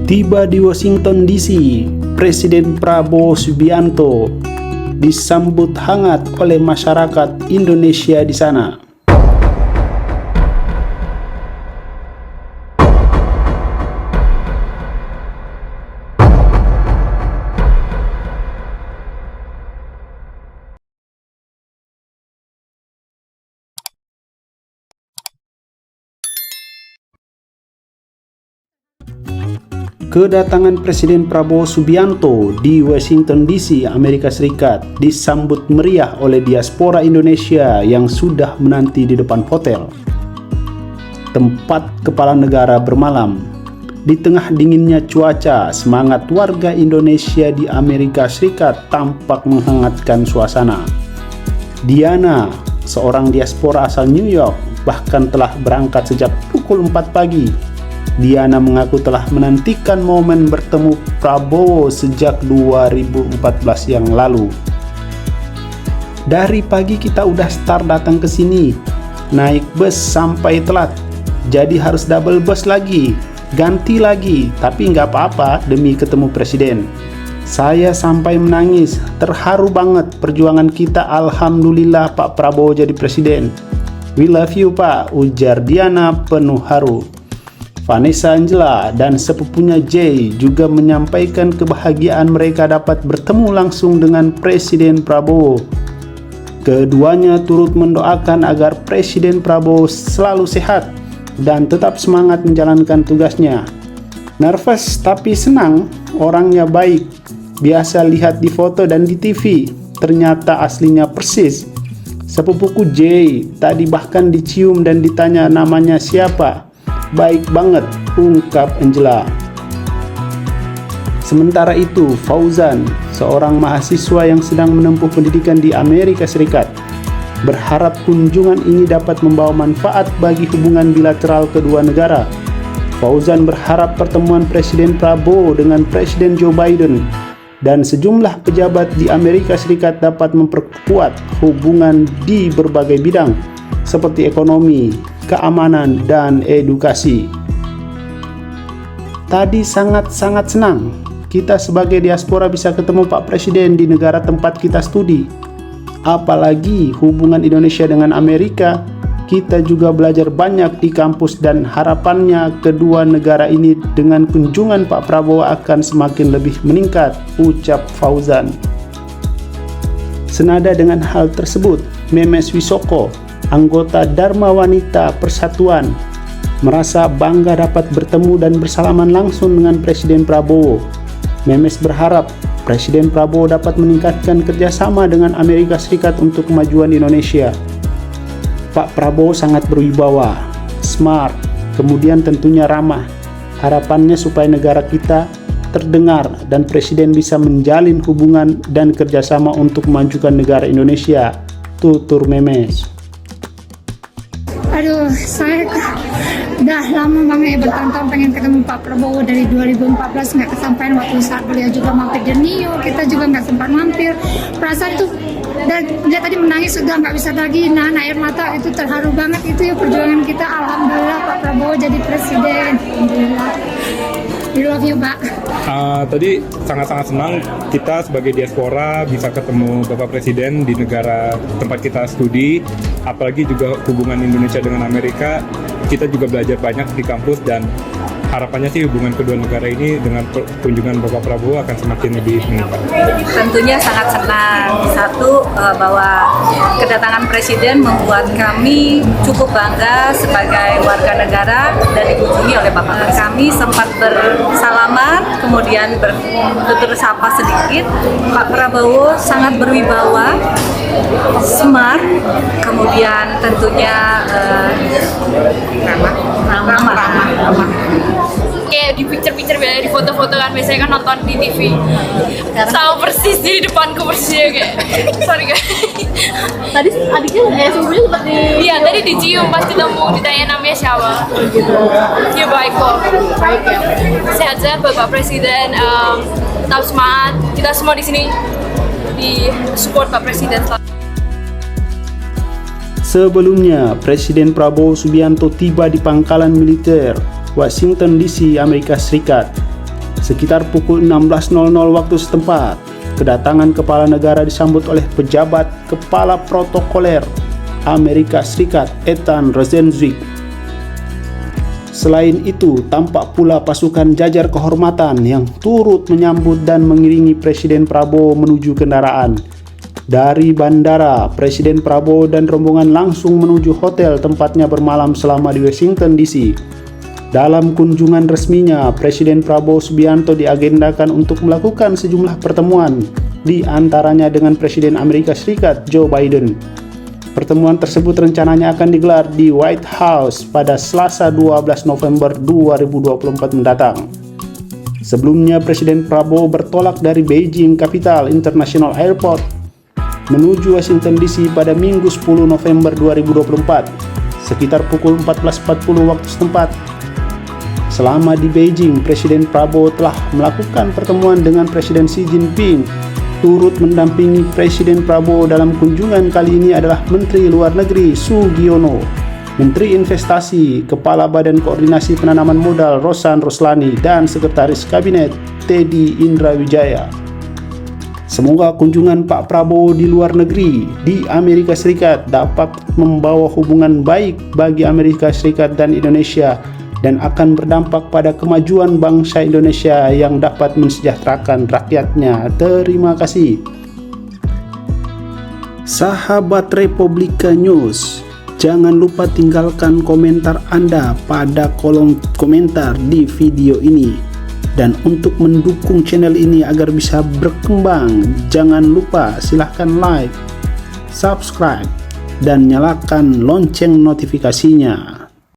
Tiba di Washington DC, Presiden Prabowo Subianto disambut hangat oleh masyarakat Indonesia di sana. Kedatangan Presiden Prabowo Subianto di Washington DC, Amerika Serikat disambut meriah oleh diaspora Indonesia yang sudah menanti di depan hotel tempat kepala negara bermalam. Di tengah dinginnya cuaca, semangat warga Indonesia di Amerika Serikat tampak menghangatkan suasana. Diana, seorang diaspora asal New York, bahkan telah berangkat sejak pukul 4 pagi. Diana mengaku telah menantikan momen bertemu Prabowo sejak 2014 yang lalu. Dari pagi kita udah start datang ke sini, naik bus sampai telat, jadi harus double bus lagi, ganti lagi, tapi nggak apa-apa demi ketemu presiden. Saya sampai menangis, terharu banget perjuangan kita. Alhamdulillah Pak Prabowo jadi presiden. We love you Pak, ujar Diana penuh haru. Vanessa Angela dan sepupunya Jay juga menyampaikan kebahagiaan mereka dapat bertemu langsung dengan Presiden Prabowo. Keduanya turut mendoakan agar Presiden Prabowo selalu sehat dan tetap semangat menjalankan tugasnya. Nervous tapi senang, orangnya baik. Biasa lihat di foto dan di TV, ternyata aslinya persis. Sepupuku Jay tadi bahkan dicium dan ditanya namanya siapa. Baik banget, ungkap Angela. Sementara itu, Fauzan, seorang mahasiswa yang sedang menempuh pendidikan di Amerika Serikat, berharap kunjungan ini dapat membawa manfaat bagi hubungan bilateral kedua negara. Fauzan berharap pertemuan Presiden Prabowo dengan Presiden Joe Biden dan sejumlah pejabat di Amerika Serikat dapat memperkuat hubungan di berbagai bidang seperti ekonomi, keamanan, dan edukasi. Tadi sangat-sangat senang kita sebagai diaspora bisa ketemu Pak Presiden di negara tempat kita studi. Apalagi hubungan Indonesia dengan Amerika, kita juga belajar banyak di kampus dan harapannya kedua negara ini dengan kunjungan Pak Prabowo akan semakin lebih meningkat, ucap Fauzan. Senada dengan hal tersebut, Memes Wisoko, anggota Dharma Wanita Persatuan, merasa bangga dapat bertemu dan bersalaman langsung dengan Presiden Prabowo. Memes berharap Presiden Prabowo dapat meningkatkan kerjasama dengan Amerika Serikat untuk kemajuan Indonesia. Pak Prabowo sangat berwibawa, smart, kemudian tentunya ramah. Harapannya supaya negara kita terdengar dan Presiden bisa menjalin hubungan dan kerjasama untuk memajukan negara Indonesia, tutur Memes. Aduh, saya udah lama banget bertahun-tahun pengen ketemu Pak Prabowo dari 2014 nggak kesampaian waktu saat beliau juga mampir di New York, kita juga nggak sempat mampir. Perasaan tuh dan dia tadi menangis sudah nggak bisa lagi nahan air mata, itu terharu banget itu ya perjuangan kita. Alhamdulillah Pak Prabowo jadi presiden. Alhamdulillah. We love you Pak. Tadi sangat-sangat senang kita sebagai diaspora bisa ketemu Bapak Presiden di negara tempat kita studi, apalagi juga hubungan Indonesia dengan Amerika. Kita juga belajar banyak di kampus dan harapannya sih hubungan kedua negara ini dengan kunjungan Bapak Prabowo akan semakin lebih meningkat. Tentunya sangat senang. Satu, bahwa kedatangan Presiden membuat kami cukup bangga sebagai warga negara dan dikunjungi oleh Bapak. Kami sempat bersalaman, kemudian bertutur sapa sedikit. Pak Prabowo sangat berwibawa, smart, kemudian tentunya ramah. Kayak di picture-picture biasanya di foto-foto kan biasanya kan nonton di TV sama persis di depanku persisnya kayak sorry guys. Tadi adiknya sebelumnya sempat Iya tadi dicium pas ketemu ditanya namanya siapa. Dia baik kok. baik ya. Sehat-sehat Bapak Presiden, tetap semangat. Kita semua di sini di support Pak Presiden. Sebelumnya, Presiden Prabowo Subianto tiba di pangkalan militer Washington DC, Amerika Serikat. Sekitar pukul 16.00 waktu setempat, kedatangan kepala negara disambut oleh pejabat kepala protokoler Amerika Serikat Ethan Rosenzick. Selain itu, tampak pula pasukan jajar kehormatan yang turut menyambut dan mengiringi Presiden Prabowo menuju kendaraan. Dari bandara, Presiden Prabowo dan rombongan langsung menuju hotel tempatnya bermalam selama di Washington DC. Dalam kunjungan resminya, Presiden Prabowo Subianto diagendakan untuk melakukan sejumlah pertemuan, di antaranya dengan Presiden Amerika Serikat Joe Biden. Pertemuan tersebut rencananya akan digelar di White House pada Selasa 12 November 2024 mendatang. Sebelumnya, Presiden Prabowo bertolak dari Beijing Capital International Airport menuju Washington DC pada Minggu 10 November 2024, sekitar pukul 14.40 waktu setempat. Selama di Beijing, Presiden Prabowo telah melakukan pertemuan dengan Presiden Xi Jinping. Turut mendampingi Presiden Prabowo dalam kunjungan kali ini adalah Menteri Luar Negeri Sugiono, Menteri Investasi, Kepala Badan Koordinasi Penanaman Modal Rosan Roslani, dan Sekretaris Kabinet Teddy Indrawijaya. Semoga kunjungan Pak Prabowo di luar negeri di Amerika Serikat dapat membawa hubungan baik bagi Amerika Serikat dan Indonesia, dan akan berdampak pada kemajuan bangsa Indonesia yang dapat mensejahterakan rakyatnya. Terima kasih. Sahabat Republika News, jangan lupa tinggalkan komentar Anda pada kolom komentar di video ini. Dan untuk mendukung channel ini agar bisa berkembang, jangan lupa silahkan like, subscribe, dan nyalakan lonceng notifikasinya.